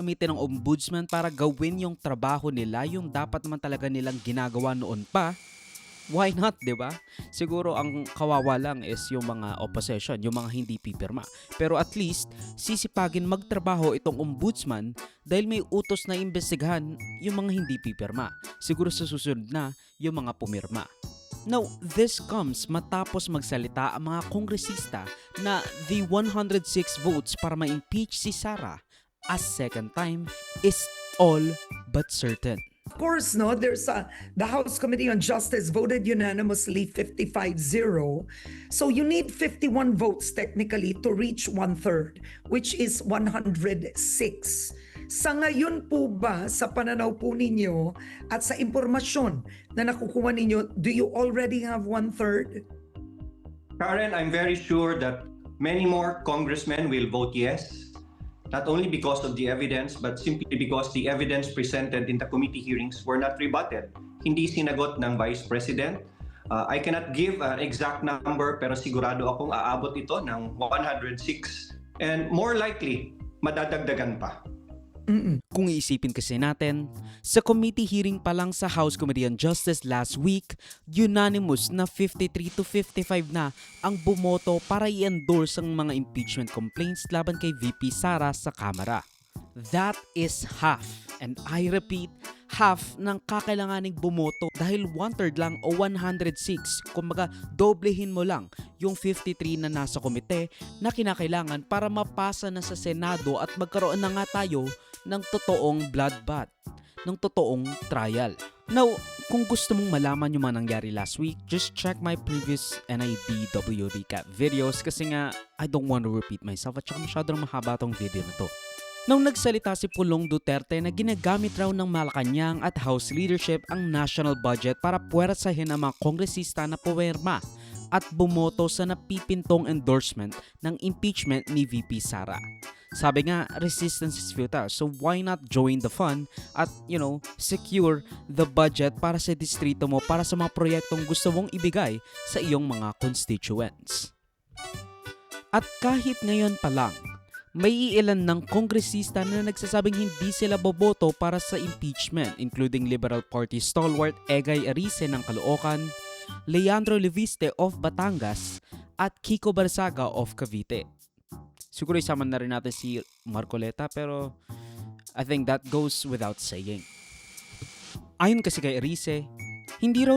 gamitin ng ombudsman para gawin yung trabaho nila, yung dapat naman talaga nilang ginagawa noon pa, why not, 'di ba? Siguro ang kawawa lang is yung mga opposition, yung mga hindi pipirma. Pero at least sisipagin magtrabaho itong ombudsman dahil may utos na imbestigahan yung mga hindi pipirma. Siguro sa susunod na yung mga pumirma. Now, this comes matapos magsalita ang mga kongresista na the 106 votes para ma-impeach si Sara a second time is all but certain. Of course, no, the House Committee on Justice voted unanimously 55-0. So you need 51 votes technically to reach one-third, which is 106. Sa ngayon po ba, sa pananaw po ninyo at sa impormasyon na nakukuha ninyo, do you already have one-third? Karen, I'm very sure that many more congressmen will vote yes, not only because of the evidence, but simply because the evidence presented in the committee hearings were not rebutted. Hindi sinagot ng Vice President. I cannot give an exact number, pero sigurado akong aabot ito ng 106. And more likely, madadagdagan pa. Kung iisipin kasi natin, sa committee hearing pa lang sa House Committee on Justice last week, unanimous na 53-55 na ang bumoto para i-endorse ang mga impeachment complaints laban kay VP Sara sa Kamara. That is half, and I repeat, half ng kakailanganing bumoto dahil 1/3 lang o 106, kumbaga doblehin mo lang yung 53 na nasa komite na kinakailangan para mapasa na sa Senado at magkaroon na nga tayo ng totoong bloodbath, ng totoong trial. Now, kung gusto mong malaman yung mga nangyari last week, just check my previous NIDW recap videos kasi nga I don't want to repeat myself at saka masyadong mahaba tong video na to. Nung nagsalita si Pulong Duterte na ginagamit raw ng Malacanang at House leadership ang national budget para puwersahin ang mga kongresista na puwerma at bumoto sa napipintong endorsement ng impeachment ni VP Sara. Sabi nga, resistance is futile, so why not join the fun at, secure the budget para sa distrito mo para sa mga proyektong gusto mong ibigay sa iyong mga constituents. At kahit ngayon pa lang, may ilan ng kongresista na nagsasabing hindi sila boboto para sa impeachment, including Liberal Party stalwart Egay Arice ng Caloocan, Leandro Leviste of Batangas, at Kiko Barzaga of Cavite. Siguro isama na rin natin si Marcoleta pero I think that goes without saying. Ayon kasi kay Arice, hindi raw